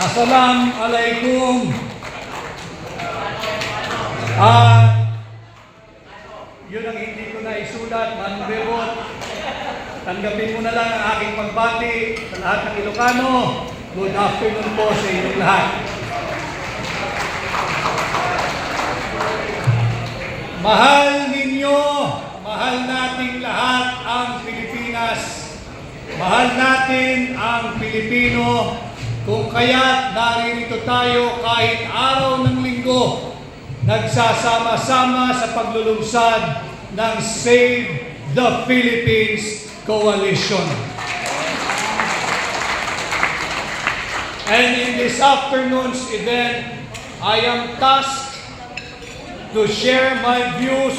Assalamualaikum. Yun ang hindi ko na isulat, manubebot. Tanggapin mo na lang ang aking pagbati sa lahat ng Ilocano. Good afternoon po sa inyong lahat. Mahal ninyo, mahal nating lahat ang Pilipinas. Mahal natin ang Pilipino. Kung kaya't naririto tayo kahit araw ng linggo, nagsasama-sama sa paglulunsad ng Save the Philippines Coalition. And in this afternoon's event, I am tasked to share my views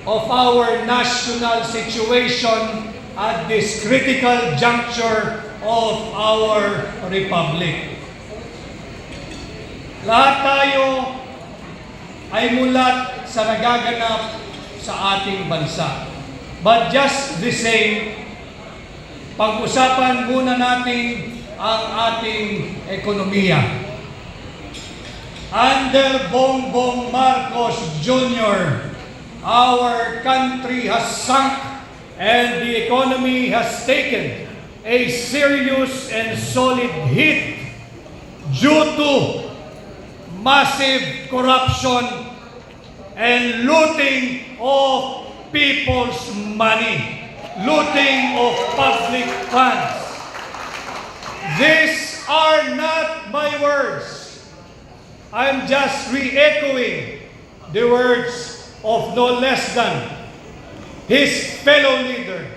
of our national situation at this critical juncture of our republic. Lahat tayo ay mulat sa nagaganap sa ating bansa. But just the same, pag-usapan muna natin ang ating ekonomiya. Under Bongbong Marcos Jr., our country has sunk and the economy has taken a serious and solid hit due to massive corruption and looting of people's money, looting of public funds. These are not my words. I'm just re-echoing the words of no less than his fellow leader,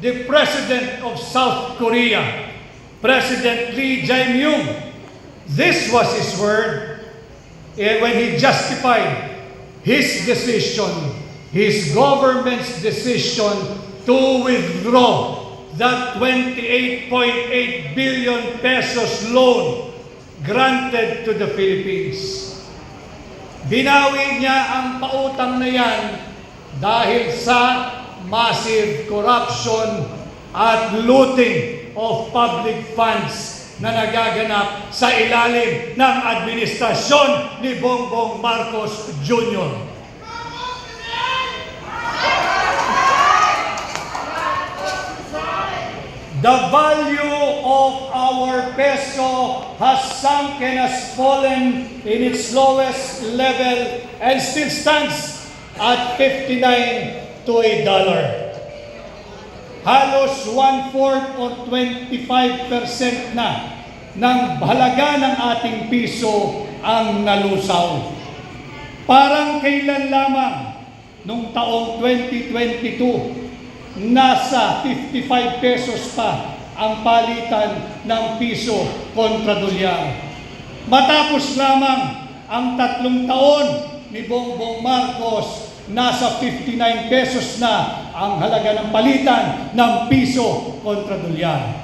the President of South Korea, President Lee Jae-myung. This was his word when he justified his decision, his government's decision to withdraw that 28.8 billion pesos loan granted to the Philippines. Binawi niya ang pautang na yan dahil sa massive corruption at looting of public funds na nagaganap sa ilalim ng administrasyon ni Bongbong Marcos Jr. The value of our peso has sunk and has fallen in its lowest level and still stands at 59 to a dollar. Halos 1/4 or 25% na ng halaga ng ating piso ang nalusaw. Parang kailan lamang nung taong 2022, nasa 55 pesos pa ang palitan ng piso kontra dolyar. Matapos lamang ang 3 taon ni Bongbong Marcos, nasa 59 pesos na ang halaga ng palitan ng piso kontra dolyar.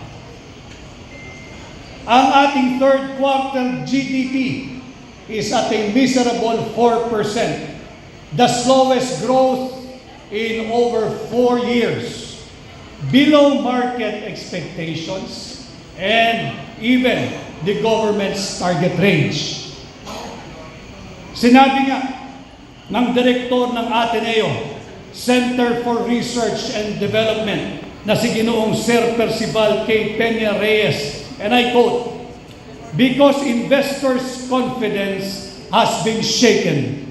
Ang ating third quarter GDP is at a miserable 4%, the slowest growth in over 4 years, below market expectations and even the government's target range. Sinabi nga ng direktor ng Ateneo Center for Research and Development na si Ginoong Sir Percival K. Peña Reyes, and I quote, "Because investors' confidence has been shaken.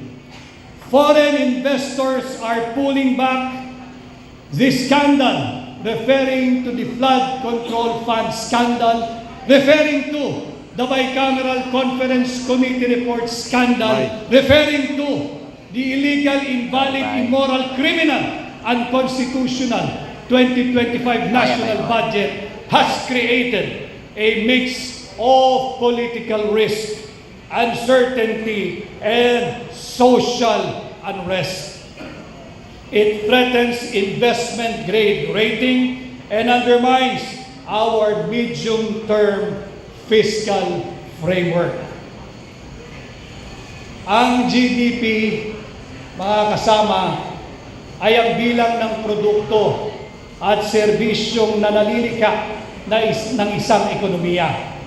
Foreign investors are pulling back. The scandal," referring to the flood control fund scandal, referring to the Bicameral Conference Committee report scandal, referring to the illegal, invalid, immoral, criminal, unconstitutional 2025 national budget, has created a mix of political risk, uncertainty, and social unrest. It threatens investment grade rating and undermines our medium-term fiscal framework. Ang GDP, mga kasama, ay ang bilang ng produkto at serbisyong nanalilikha ng isang ekonomiya.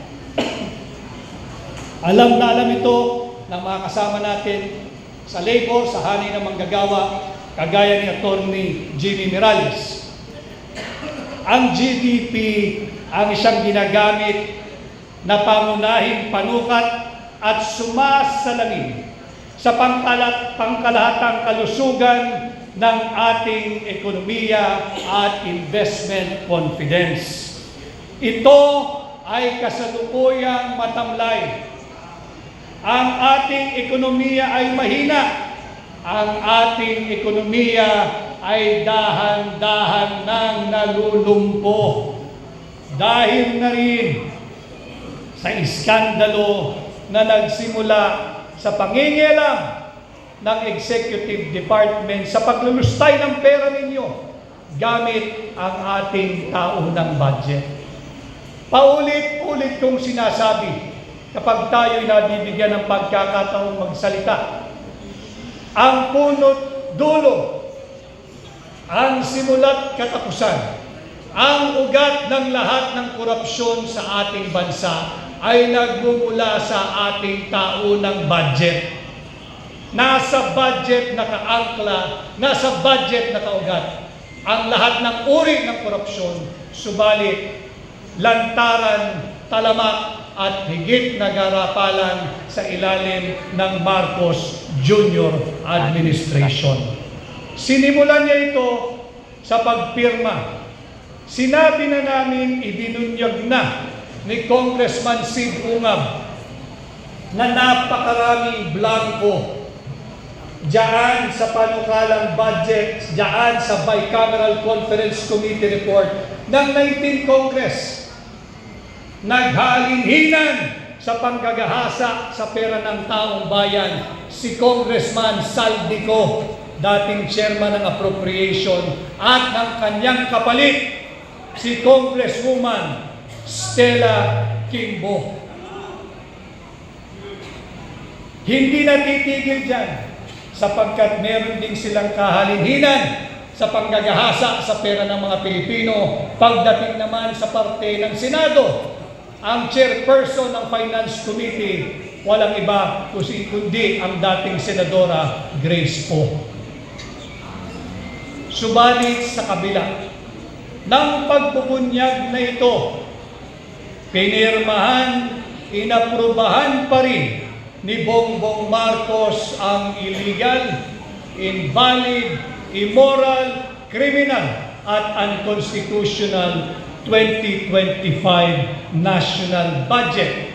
Alam na alam ito ng mga kasama natin sa labor, sa hanay ng manggagawa, kagaya ni Atty. Jimmy Miralles. Ang GDP ang isang ginagamit na pangunahing panukat at sumasalamin sa pangkalahatang kalusugan ng ating ekonomiya at investment confidence. Ito ay kasalukuyang matamlay. Ang ating ekonomiya ay mahina. Ang ating ekonomiya ay dahan-dahan nang nalulumpo. Dahil na rin sa iskandalo na nagsimula sa pangingialam ng Executive Department sa paglulustay ng pera ninyo gamit ang ating taunang budget. Paulit-ulit kong sinasabi kapag tayo'y nabibigyan ng pagkakataong magsalita, ang punot dulo, ang simula't katapusan, ang ugat ng lahat ng korupsyon sa ating bansa ay nagmumula sa ating taunang budget. Nasa budget nakaangkla, nasa budget nakaugat ang lahat ng uri ng korupsyon, subalit lantaran, talamak at higit na garapalan sa ilalim ng Marcos Jr. Administration. Sinimulan niya ito sa pagpirma. Sinabi na namin, ibinunyag na ni Congressman Sid Ungab na napakaraming blanco diyan sa panukalang budget, diyan sa Bicameral Conference Committee report ng 19th Congress. Naghalinhinan sa panggagahasa sa pera ng taong bayan si Congressman Saldico, dating chairman ng appropriation, at ng kanyang kapalit si Congresswoman Stella Kimbo. Hindi natitigil dyan sapagkat meron din silang kahalinhinan sa panggagahasa sa pera ng mga Pilipino. Pagdating naman sa parte ng Senado, ang chairperson ng Finance Committee, walang iba kundi ang dating Senadora Grace Poe. Subalit sa kabila ng pagbubunyag na ito, pinirmahan, inaprubahan pa rin ni Bongbong Marcos ang illegal, invalid, immoral, criminal at unconstitutional 2025 national budget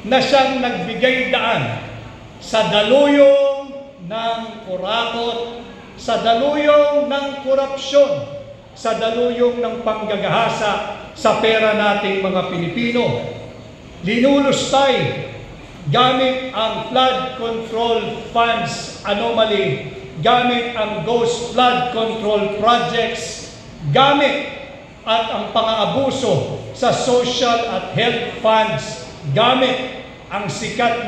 na siyang nagbigay daan sa daluyong ng kurakot, sa daluyong ng korupsyon, sa daluyong ng panggagahasa sa pera nating mga Pilipino. Linulustay gamit ang flood control funds anomaly, gamit ang ghost flood control projects, gamit at ang pang-aabuso sa social at health funds, gamit ang sikat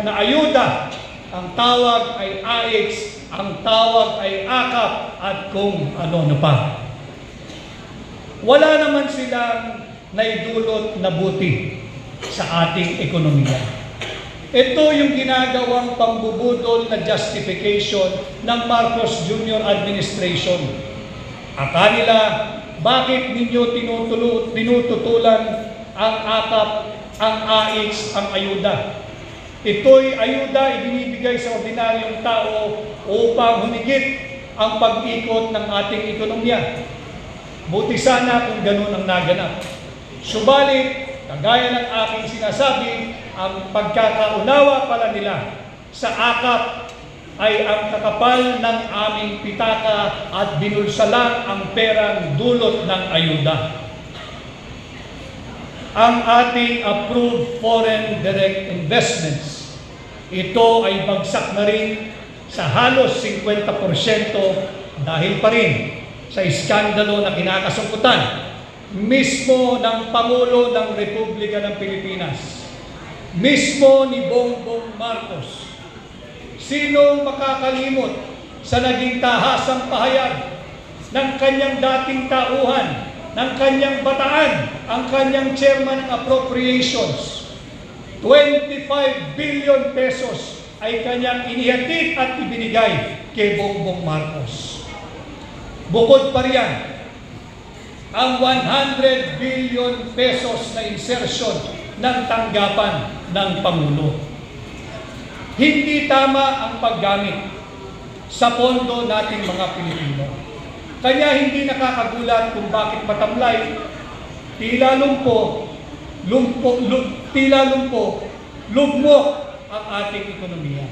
na ayuda. Ang tawag ay AIX, ang tawag ay AKAP, at kung ano pa. Wala naman silang naidulot na buti sa ating ekonomiya. Ito yung ginagawang pambubudol na justification ng Marcos Jr. Administration. Akanila, bakit ninyo tinututulan ang AKAP, ang AIX, ang ayuda? Ito'y ayuda ibinibigay sa ordinaryong tao upang humigit ang pag-ikot ng ating ekonomiya. Buti sana kung ganun ang naganap. Subalit, kagaya ng aking sinasabi, ang pagkakaunawa pala nila sa AKAP ay ang kakapal ng aming pitaka at binulsalan ang perang dulot ng ayuda. Ang ating approved foreign direct investments, ito ay bagsak na rin sa halos 50% dahil pa rin sa iskandalo na kinakasungkutan mismo ng Pangulo ng Republika ng Pilipinas, mismo ni Bongbong Marcos. Sinong makakalimot sa naging tahasang pahayag ng kanyang dating tauhan, ng kanyang bataan, ang kanyang chairman ng appropriations, 25 billion pesos ay kanyang inihatid at ibinigay kay Bongbong Marcos. Bukod pa riyan, ang 100 billion pesos na insertion ng tanggapan ng Pangulo. Hindi tama ang paggamit sa pondo nating mga Pilipino. Kaya hindi nakakagulat kung bakit matamlay, tila lugmok ang ating ekonomiya.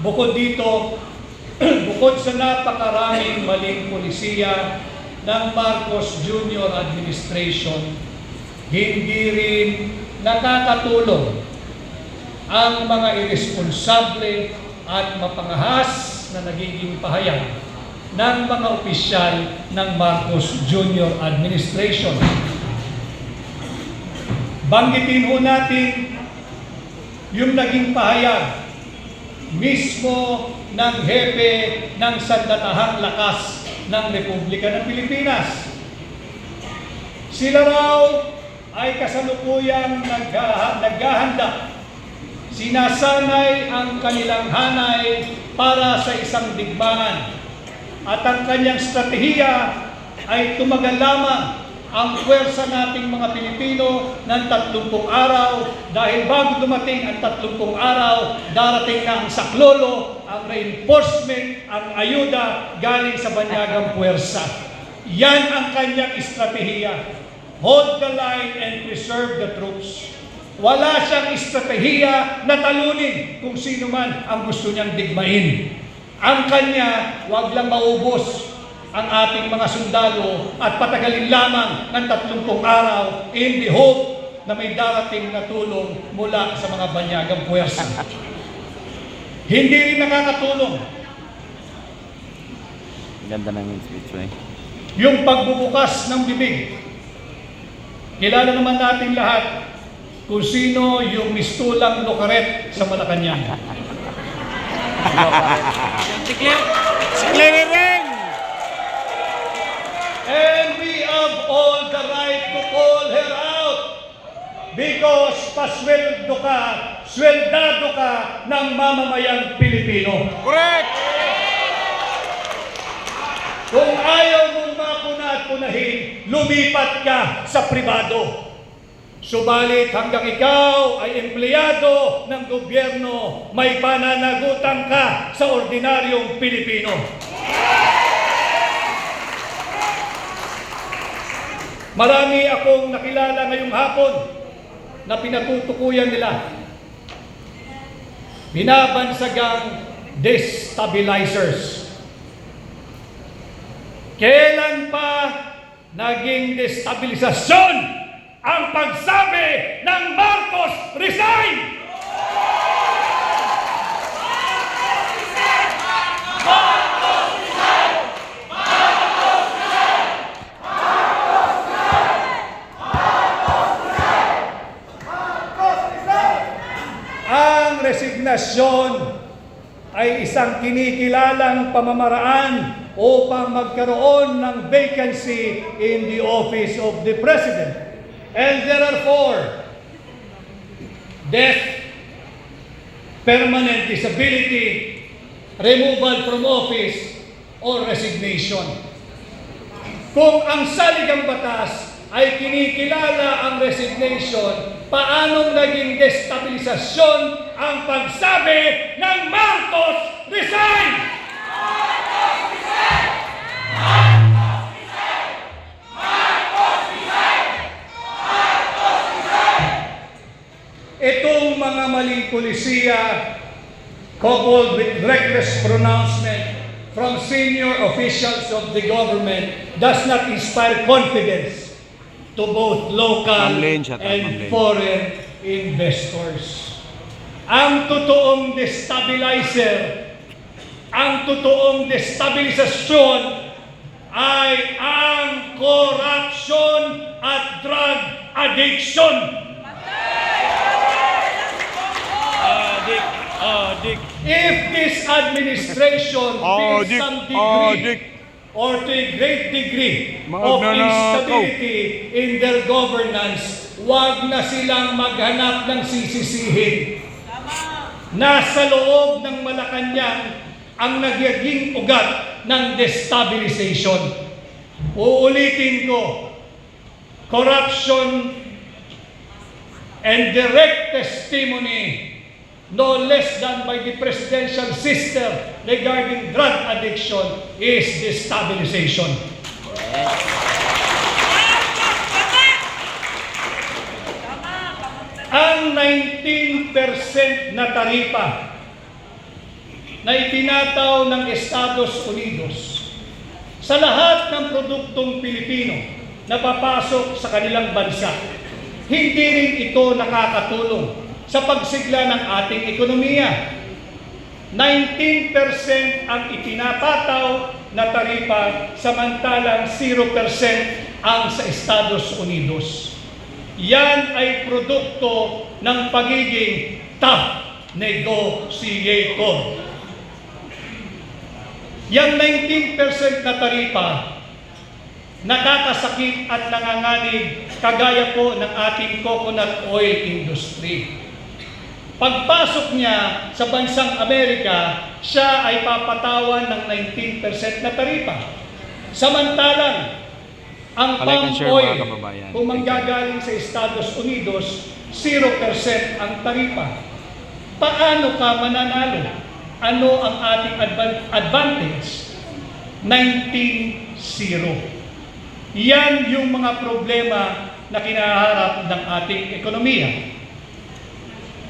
Bukod dito, bukod sa napakaraming maling polisiya ng Marcos Jr. administration, hindi rin nakakatulong ang mga irresponsable at mapangahas na nagiging pahayag ng mga opisyal ng Marcos Jr. administration. Banggitin ho natin yung naging pahayag mismo ng hepe ng Sandatahang Lakas ng Republika ng Pilipinas. Sila raw ay kasalukuyang naghahanda, sinasanay ang kanilang hanay para sa isang digmaan, at ang kanyang strategiya ay tumagal lamang ang puwersa nating mga Pilipino ng 30 araw, dahil bago dumating ang 30 araw, darating na ang saklolo, ang reinforcement, ang ayuda galing sa banyagang puwersa. Yan ang kanyang estratehiya. Hold the line and preserve the troops. Wala siyang estratehiya na talunin kung sino man ang gusto niyang digmain. Ang kanya, wag lang maubos ang ating mga sundalo at patagalin lamang ng 30 araw in the hope na may darating na tulong mula sa mga banyagang puwersa. Hindi rin nakakatulong ganda ng speech mo eh. yung pagbubukas ng bibig. Kilala naman natin lahat kung sino yung mistulang Locaret sa Malacanang. Si Claire rin! And we have all the right to call her out because sweldado ka ng mamamayang Pilipino. Correct! Kung ayaw mong mapuna at punahin, lumipat ka sa pribado. Subalit hanggang ikaw ay empleyado ng gobyerno, may pananagutan ka sa ordinaryong Pilipino. Marami akong nakilala ngayong hapon na pinatutukuyan nila. Binabansagang destabilizers. Kailan pa naging destabilisasyon ang pagsabi ng Marcos resign? Ang resignasyon ay isang kinikilalang pamamaraan upang magkaroon ng vacancy in the office of the President. And there are 4: death, permanent disability, removal from office, or resignation. Kung ang saligang batas ay kinikilala ang resignation, paanong naging destabilisasyon ang pagsabi ng Marcos resign? Marcos resign! Marcos resign! Marcos resign! Marcos resign! Itong mga maling pulisiya, coupled with reckless pronouncement from senior officials of the government, does not inspire confidence to both local and foreign investors. Ang totoong destabilizer, ang totoong destabilisasyon ay ang corruption at drug addiction. If this administration feels some degree or to a great degree of instability in their governance, wag na silang maghanap ng sisisihin. Nasa loob ng Malacanang ang nagiging ugat ng destabilization. Uulitin ko, corruption and direct testimony, no less than by the presidential sister regarding drug addiction, is destabilization. Ang 19% na taripa na itinataw ng Estados Unidos sa lahat ng produktong Pilipino na papasok sa kanilang bansa, hindi rin ito nakakatulong sa pagsigla ng ating ekonomiya. 19% ang itinatataw na taripa, samantalang 0% ang sa Estados Unidos. Yan ay produkto ng pagiging tough negotiator. Yang 19% na taripa, nakakasakit at nanganganib kagaya po ng ating coconut oil industry. Pagpasok niya sa bansang Amerika, siya ay papatawan ng 19% na taripa. Samantalang, ang palm oil, kung manggagaling sa Estados Unidos, 0% ang taripa. Paano ka mananalo? Ano ang ating advantage? 19-0. Yan yung mga problema na kinaharap ng ating ekonomiya.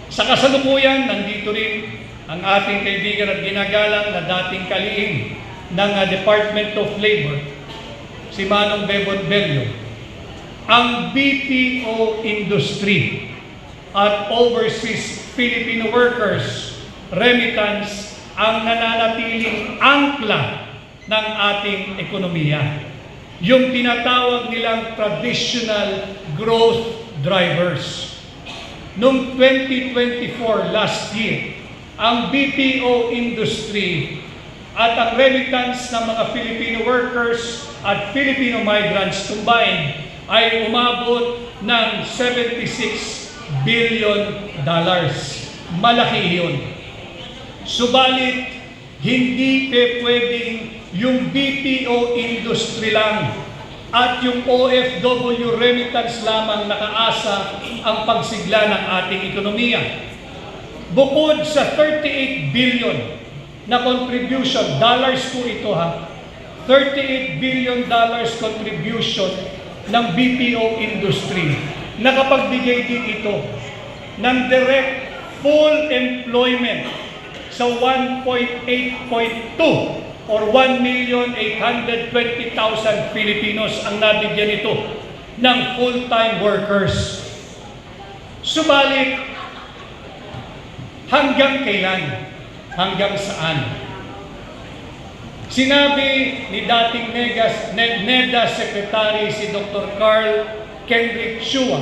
Sa kasalukuyan, nandito rin ang ating kaibigan at ginagalang na dating kalihim ng Department of Labor, si Manong Bebon Bello. Ang BPO industry at overseas Filipino workers remittance ang nananatiling angkla ng ating ekonomiya. Yung tinatawag nilang traditional growth drivers. Noong 2024, last year, ang BPO industry at ang remittance ng mga Filipino workers at Filipino migrants combined ay umabot ng $76 billion. Malaki yun. Subalit, hindi pwedeng yung BPO industry lang at yung OFW remittance lamang nakaasa ang pagsigla ng ating ekonomiya. Bukod sa 38 billion na contribution, dollars po ito ha, $38 billion contribution ng BPO industry, nakapagbigay din ito ng direct full employment sa 1.8.2 or 1,820,000 Filipinos ang nabigyan ito ng full-time workers. Subalit, hanggang kailan? Hanggang saan? Sinabi ni dating NEDA Secretary si Dr. Carl Kendrick Chua,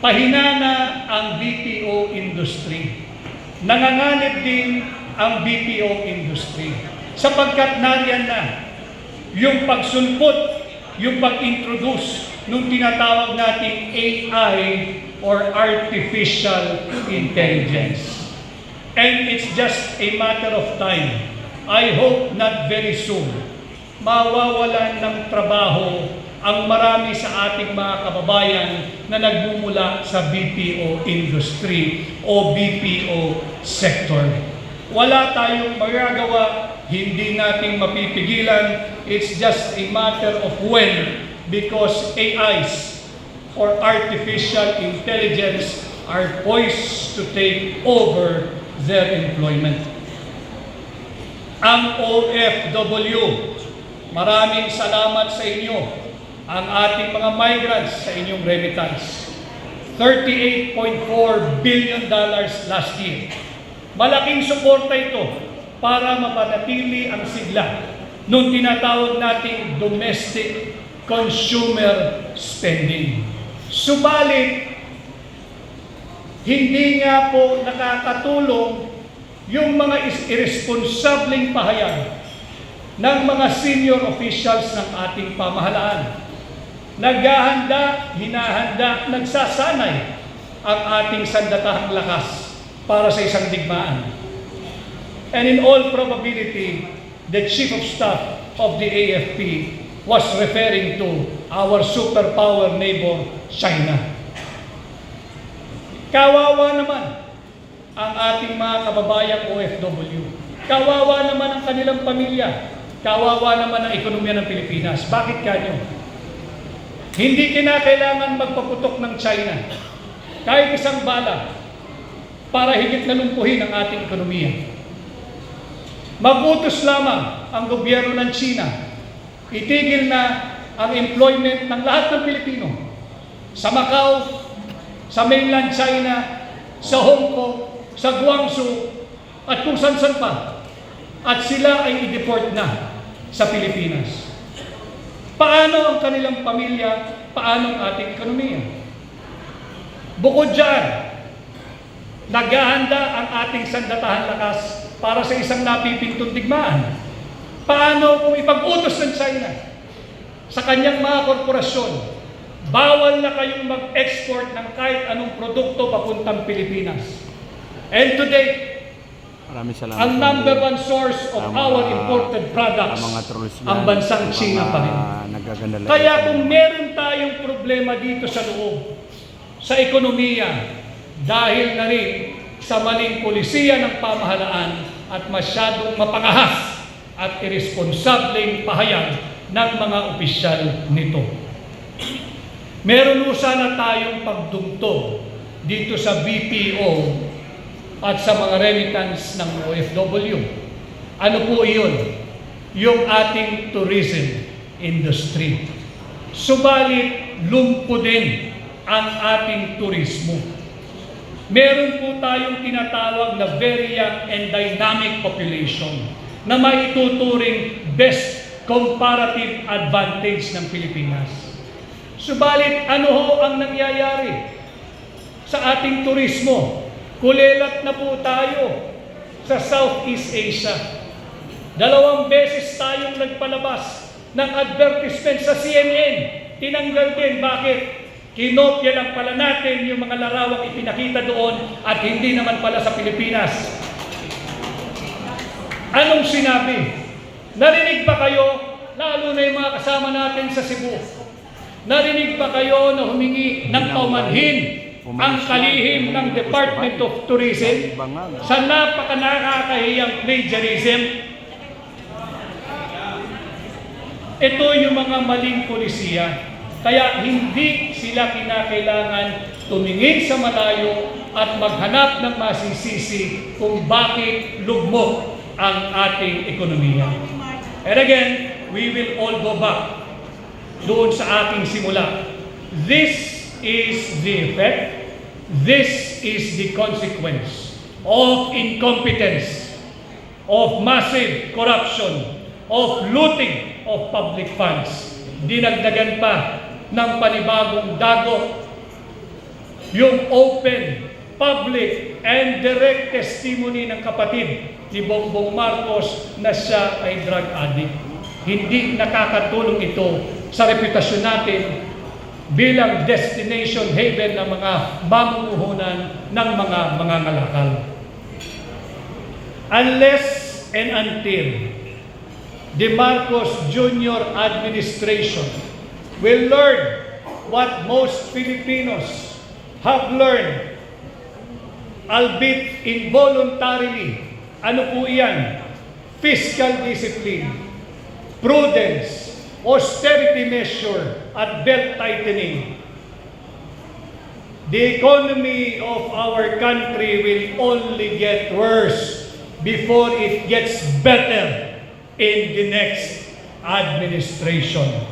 pahinana ang BPO industry. Nanganganib din ang BPO industry. Sapagkat nariyan na yung pagsulpot, yung pag-introduce nung tinatawag nating AI or Artificial Intelligence. And it's just a matter of time. I hope not very soon, mawawalan ng trabaho ang marami sa ating mga kababayan na nagmumula sa BPO industry o BPO sector. Wala tayong magagawa, hindi natin mapipigilan. It's just a matter of when, because AIs or artificial intelligence are poised to take over their employment. Ang OFW, maraming salamat sa inyo, ang ating mga migrants sa inyong remittance. $38.4 billion last year. Malaking suporta ito para mapanatili ang sigla nung tinatawag nating domestic consumer spending. Subalit, hindi nga po nakakatulong yung mga irresponsableng pahayag ng mga senior officials ng ating pamahalaan. naghahanda, hinahanda, nagsasanay ang ating sandatahang lakas para sa isang digmaan. And in all probability, the Chief of Staff of the AFP was referring to our superpower neighbor, China. Kawawa naman ang ating mga kababayang OFW. Kawawa naman ang kanilang pamilya. Kawawa naman ang ekonomiya ng Pilipinas. Bakit kanyo? Hindi kinakailangan magpaputok ng China kahit isang bala para higit na lumpuhin ang ating ekonomiya. Magutos lamang ang gobyerno ng China. Itigil na ang employment ng lahat ng Pilipino sa Macau, sa mainland China, sa Hong Kong, sa Guangzhou, at kung saan-saan pa. At sila ay i-deport na sa Pilipinas. Paano ang kanilang pamilya? Paano ang ating ekonomiya? Bukod dyan, naghahanda ang ating sandatahan lakas para sa isang napipintong digmaan. Paano kung ipag-utos ng China sa kanyang mga korporasyon, bawal na kayong mag-export ng kahit anong produkto papuntang Pilipinas. And today, ang number one source of our imported products, ang bansang China pa rin. Kaya kung meron tayong problema dito sa loob, sa ekonomiya, dahil na rin sa maling polisiya ng pamahalaan at masyadong mapangahas at irresponsableng pahayag ng mga opisyal nito. Meron po sana tayong pagdugtog dito sa BPO at sa mga remittance ng OFW. Ano po iyon? Yung ating tourism industry. Subalit, lumpo din ang ating turismo. Meron po tayong tinatawag na very young and dynamic population na maituturing best comparative advantage ng Pilipinas. Subalit, ano ho ang nangyayari sa ating turismo? Kulelat na po tayo sa Southeast Asia. 2 beses tayong nagpalabas ng advertisement sa CNN. Tinanggal din. Bakit? Kinopya lang pala natin yung mga larawang ipinakita doon at hindi naman pala sa Pilipinas. Anong sinabi? Narinig ba kayo, lalo na yung mga kasama natin sa Cebu, narinig ba kayo na humingi ng paumanhin ang kalihim ng Department of Tourism sa napaka-nakakahiyang plagiarism? Ito yung mga maling polisiya. Kaya hindi sila kinakailangan tumingin sa malayo at maghanap ng masisisi kung bakit lugmok ang ating ekonomiya. And again, we will all go back doon sa ating simula. This is the effect, this is the consequence of incompetence, of massive corruption, of looting of public funds. Dinagdagan pa ng panibagong dago yung open, public, and direct testimony ng kapatid ni Bongbong Marcos na siya ay drug addict. Hindi nakakatulong ito sa reputasyon natin bilang destination haven ng mga mamumuhunan ng mga mangangalakal. Unless and until the Marcos Jr. administration will learn what most Filipinos have learned, albeit involuntarily. Ano po iyan? Fiscal discipline, prudence, austerity measure, at belt-tightening. The economy of our country will only get worse before it gets better in the next administration.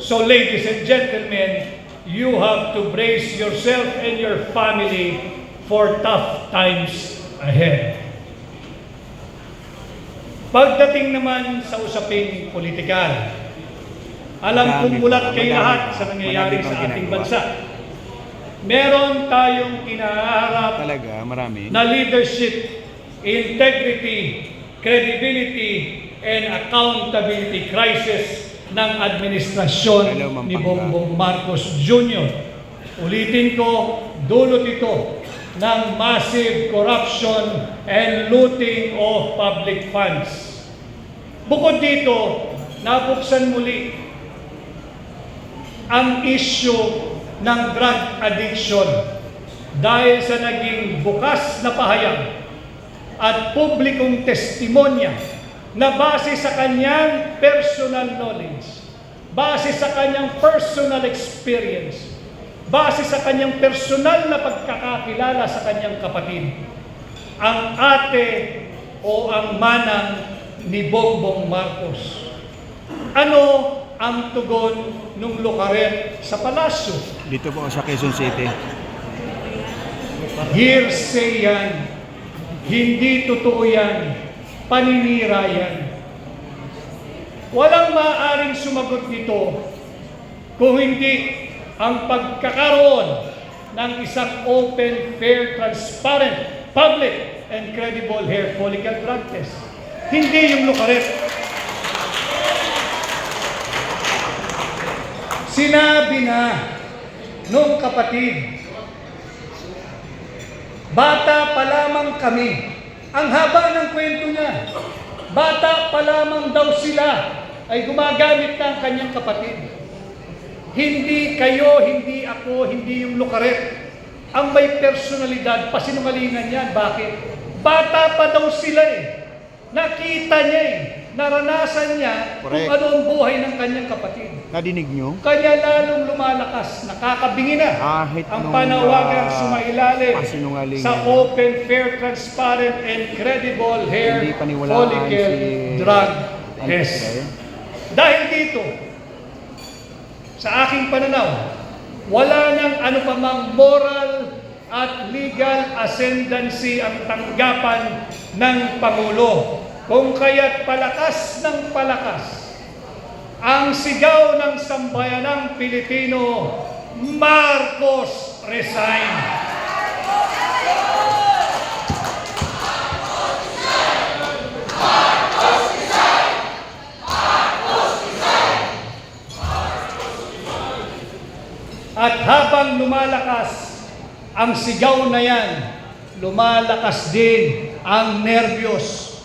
So, ladies and gentlemen, you have to brace yourself and your family for tough times ahead. Pagdating naman sa usaping politikal, alam kong mulat kay lahat sa nangyayari sa ating bansa. Meron tayong kinaharap na leadership, integrity, credibility, and accountability crisis ng administrasyon Hello, Ma'am ni Pangga. Bongbong Marcos Jr. Ulitin ko, dulot ito ng massive corruption and looting of public funds. Bukod dito, nabuksan muli ang issue ng drug addiction dahil sa naging bukas na pahayag at publikong testimonya na base sa kanyang personal knowledge, base sa kanyang personal experience, base sa kanyang personal na pagkakakilala sa kanyang kapatid, ang ate o ang manang ni Bongbong Marcos. Ano ang tugon ng Lucaret sa palasyo? Dito po sa Quezon City. Hearsay yan. Hindi totoo yan. Paninira yan. Walang maaaring sumagot dito kung hindi ang pagkakaroon ng isang open, fair, transparent, public, and credible hair follicle drug test. Hindi yung Lucaret. Sinabi na nung kapatid, bata pa lamang kami. Ang haba ng kwento niya. Bata pa lamang daw sila ay gumagamit na ang kanyang kapatid. Hindi kayo, hindi ako, hindi yung Lucaret ang may personalidad, pasinungalingan yan. Bakit? Bata pa daw sila eh. Nakita niya eh. Naranasan niya Correct. kung ano ang buhay ng kanyang kapatid. Nadinig nyo? Kanya lalong lumalakas, nakakabingi na Kahit ang nung, panawagang sumailalim pasinungalingan. sa open, fair, transparent, and credible hair Hindi paniwalaan follicle si drug Ante. test. Dahil dito, sa aking pananaw, wala nang anupamang moral at legal ascendancy ang tanggapan ng Pangulo. Kung kaya't palakas ng palakas ang sigaw ng sambayanang Pilipino, Marcos resign! At habang lumalakas ang sigaw na yan, lumalakas din ang nerbiyos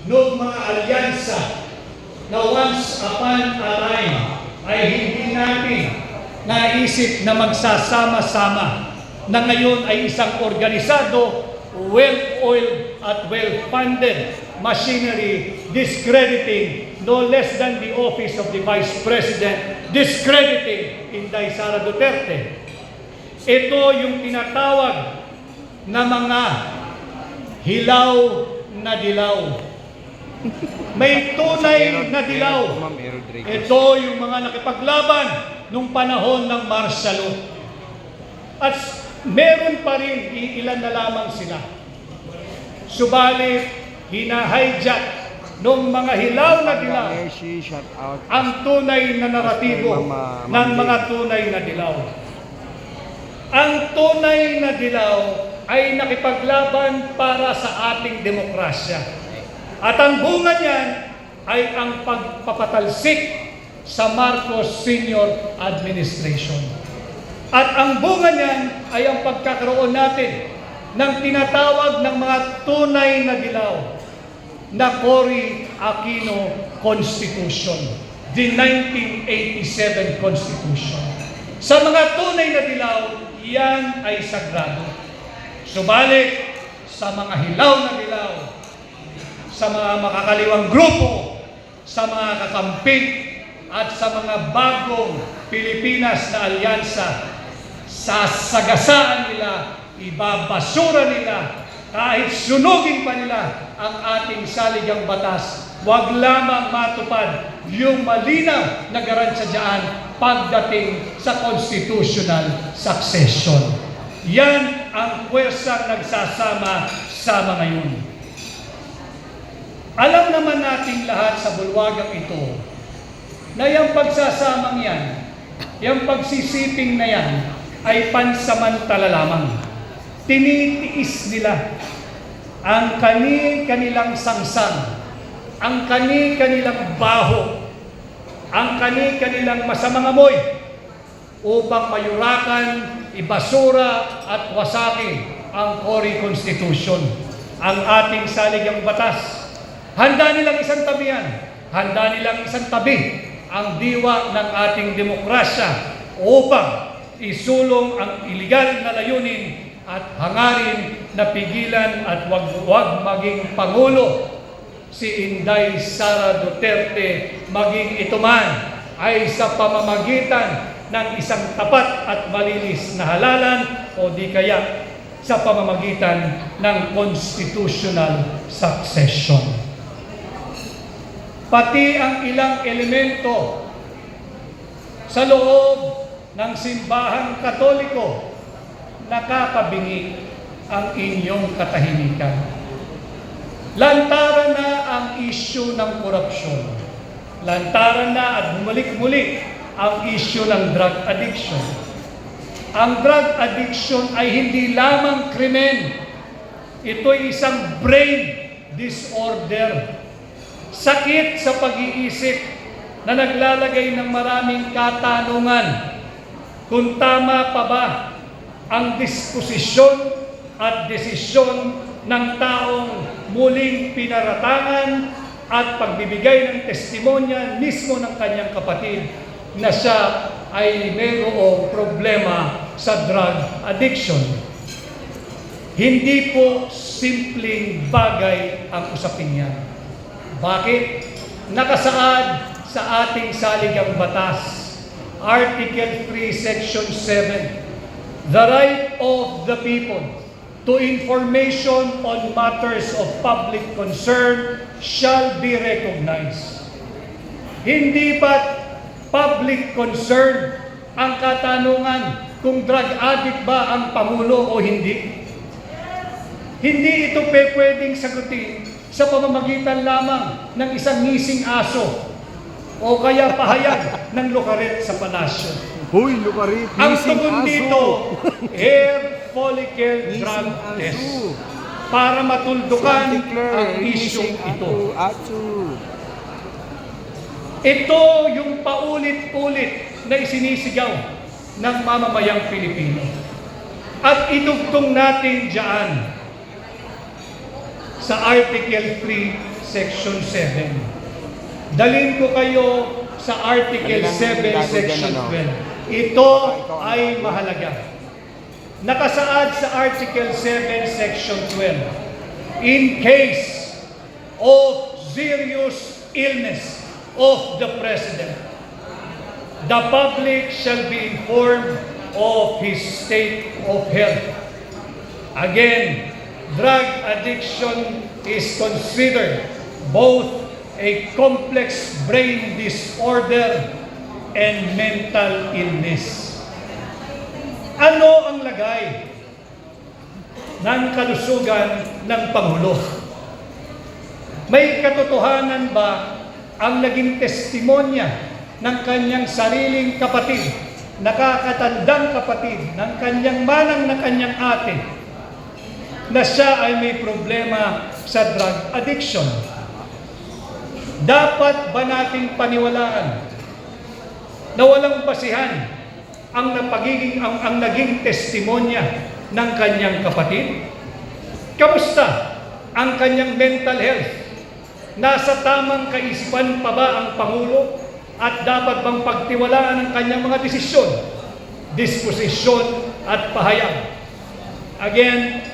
ng mga alyansa na once upon a time ay hindi natin naisip na magsasama-sama, na ngayon ay isang organisado, well-oiled at well-funded machinery discrediting no less than the office of the Vice President, discrediting Inday Sara Duterte. Ito yung tinatawag na mga hilaw na dilaw. May tunay na dilaw. Ito yung mga nakipaglaban nung panahon ng martial law. At meron pa rin, ilan na lamang sila. Subalit, hina-hijack nung mga hilaw na dilaw ang tunay na naratibo ng mga tunay na dilaw. Ang tunay na dilaw ay nakipaglaban para sa ating demokrasya. At ang bunga niyan ay ang pagpapatalsik sa Marcos Sr. Administration. At ang bunga niyan ay ang pagkakaroon natin ng tinatawag ng mga tunay na dilaw na Cory Aquino Constitution, the 1987 Constitution. Sa mga tunay na dilaw, yan ay sagrado. Subalit, sa mga hilaw na dilaw, sa mga makakaliwang grupo, sa mga kakamping, at sa mga bagong Pilipinas na alyansa, sasagasaan nila, ibabasura nila, kahit sunugin pa nila ang ating saligang batas, wag lamang matupad yung malinaw na garansya dyan pagdating sa constitutional succession. Yan ang puwersang nagsasama-sama ngayon. Alam naman natin lahat sa bulwagang ito na yung pagsasamang yan, yung pagsisiping na yan, ay pansamantala lamang. Tinitiis nila ang kanilang sangsang, ang kanilang baho, ang kani-kanilang masamang amoy upang mayurakan, ibasura at wasakin ang Cory Constitution, ang ating saligang batas. Handa nilang isang tabihan, handa nilang isang tabi ang diwa ng ating demokrasya upang isulong ang iligal na layunin at hangarin na pigilan at wag maging Pangulo si Inday Sara Duterte, maging ito man ay sa pamamagitan ng isang tapat at malinis na halalan o di kaya sa pamamagitan ng constitutional succession. Pati ang ilang elemento sa loob ng simbahang Katoliko nakakabingi ang inyong katahimikan. Lantaran na ang issue ng korupsyon. Lantaran na at bumalik muli ang issue ng drug addiction. Ang drug addiction ay hindi lamang krimen. Ito'y isang brain disorder. Sakit sa pag-iisip na naglalagay ng maraming katanungan kung tama pa ba ang disposisyon at desisyon ng taong muling pinaratangan at pagbibigay ng testimonya mismo ng kanyang kapatid na siya ay mayroong problema sa drug addiction. Hindi po simpleng bagay ang usapin niya. Bakit? Nakasaad sa ating saligang batas, Article 3, Section 7, the right of the people to information on matters of public concern shall be recognized. Hindi ba't public concern ang katanungan kung drug addict ba ang Pangulo o hindi? Hindi ito pwedeng sagutin sa pamamagitan lamang ng isang ngising aso o kaya pahayag ng lokaret sa palasyo. Huy, lukarit, Ang missing tugon aso. dito, hair follicle drug Missing test aso. para matuldukan Declare, ang isyong missing ito. aso. Ito yung paulit-ulit na isinisigaw ng mamamayang Pilipino. At idugtong natin dyan sa Article 3, Section 7. Dalhin ko kayo sa Article 7, Section 12. Ito ay mahalaga. Nakasaad sa Article 7, Section 12, in case of serious illness of the President, the public shall be informed of his state of health. Again, drug addiction is considered both a complex brain disorder and mental illness. Ano ang lagay ng kalusugan ng Pangulo? May katotohanan ba ang naging testimonya ng kanyang sariling kapatid, nakakatandang kapatid, ng kanyang manang na kanyang ate, na siya ay may problema sa drug addiction? Dapat ba nating paniwalaan na walang basihan ang naging testimonya ng kanyang kapatid? Kamusta ang kanyang mental health? Nasa tamang kaisipan pa ba ang Pangulo? At dapat bang pagtiwalaan ang kanyang mga desisyon, disposisyon at pahayag? Again,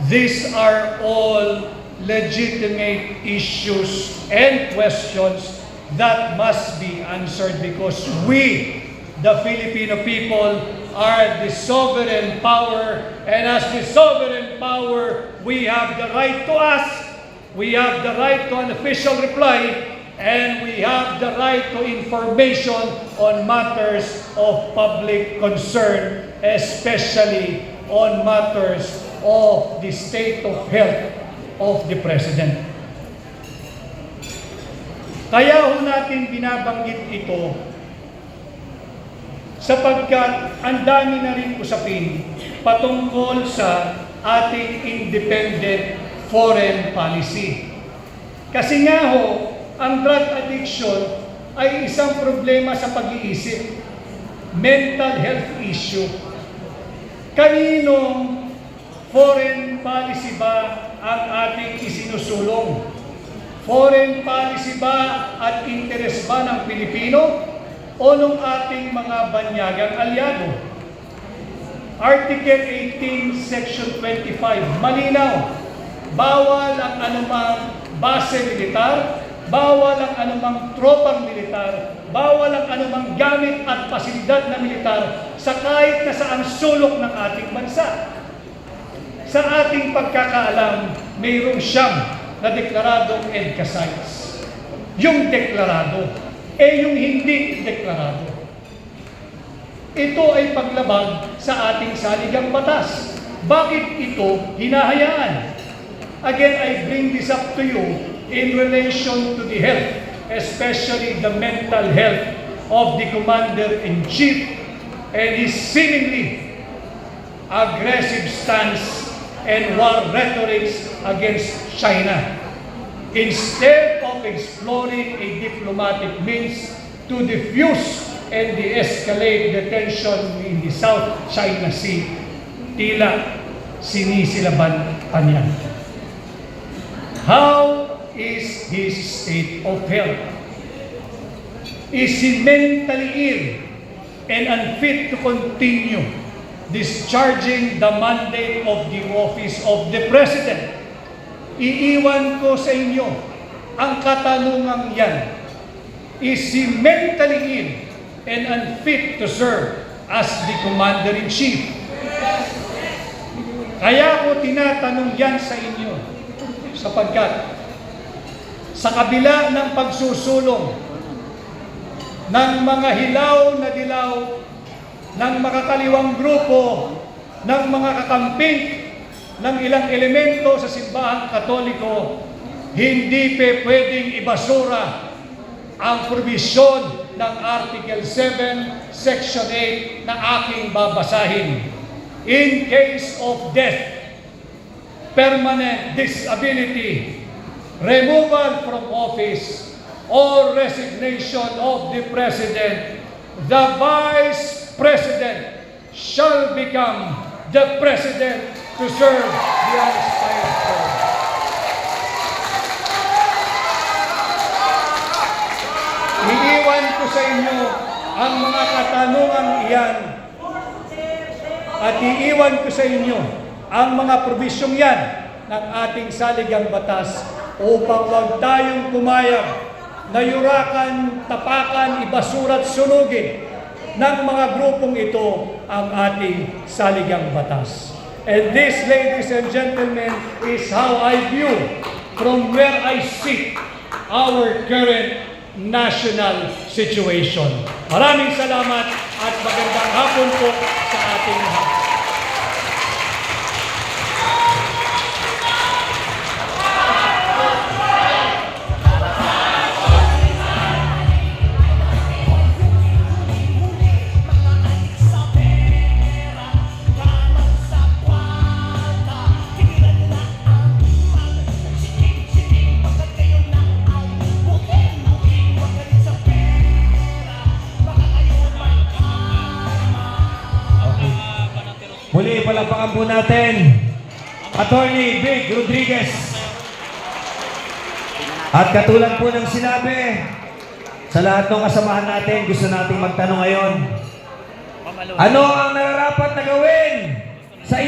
these are all legitimate issues and questions that must be answered because we, the Filipino people, are the sovereign power, and as the sovereign power, we have the right to ask, we have the right to an official reply, and we have the right to information on matters of public concern, especially on matters of the state of health of the President. Kaya ho natin binabanggit ito sapagkat ang dami na rin usapin patungkol sa ating independent foreign policy. Kasi nga ho, ang drug addiction ay isang problema sa pag-iisip, mental health issue. Kaninong foreign policy ba ang ating isinusulong? Foreign policy ba at interes ba ng Pilipino o ng ating mga banyagang alyado? Article 18, Section 25, malinaw, bawal ang anumang base militar, bawal ang anumang tropang militar, bawal ang anumang gamit at pasilidad na militar sa kahit na saang sulok ng ating bansa. Sa ating pagkakaalam, mayroong siyam na deklaradong EDCA sites. Yung deklarado, yung hindi deklarado. Ito ay paglabag sa ating saligang batas. Bakit ito hinahayaan? Again, I bring this up to you in relation to the health, especially the mental health of the Commander-in-Chief and his seemingly aggressive stance and war rhetorics against China. Instead of exploring a diplomatic means to diffuse and de-escalate the tension in the South China Sea, tila sinisilaban pa niya. How is his state of health? Is he mentally ill and unfit to continue discharging the mandate of the office of the President? Iiwan ko sa inyo ang katanungang yan. Is he mentally ill and unfit to serve as the Commander-in-Chief? Kaya ko tinatanong yan sa inyo sapagkat sa kabila ng pagsusulong ng mga hilaw na dilaw ng makakaliwang grupo ng mga kakamping ng ilang elemento sa simbahang Katoliko, hindi pwedeng ibasura ang probisyon ng Article 7, Section 8 na aking babasahin. In case of death, permanent disability, removal from office, or resignation of the President, the Vice President shall become the President to serve the unexpired term. Iiwan ko sa inyo ang mga katanungang iyan at iiwan ko sa inyo ang mga probisyong yan ng ating saligang batas upang huwag tayong pumayag na yurakan, tapakan, ibasura at sunugin ng mga grupong ito ang ating saligang batas. And this, ladies and gentlemen, is how I view from where I sit our current national situation. Maraming salamat at magandang hapon po sa ating lahat. Muli, palakpakan po natin Attorney Big Rodriguez. At katulad po ng sinabi, sa lahat ng kasamahan natin, gusto nating magtanong ngayon, ano ang nararapat na gawin sa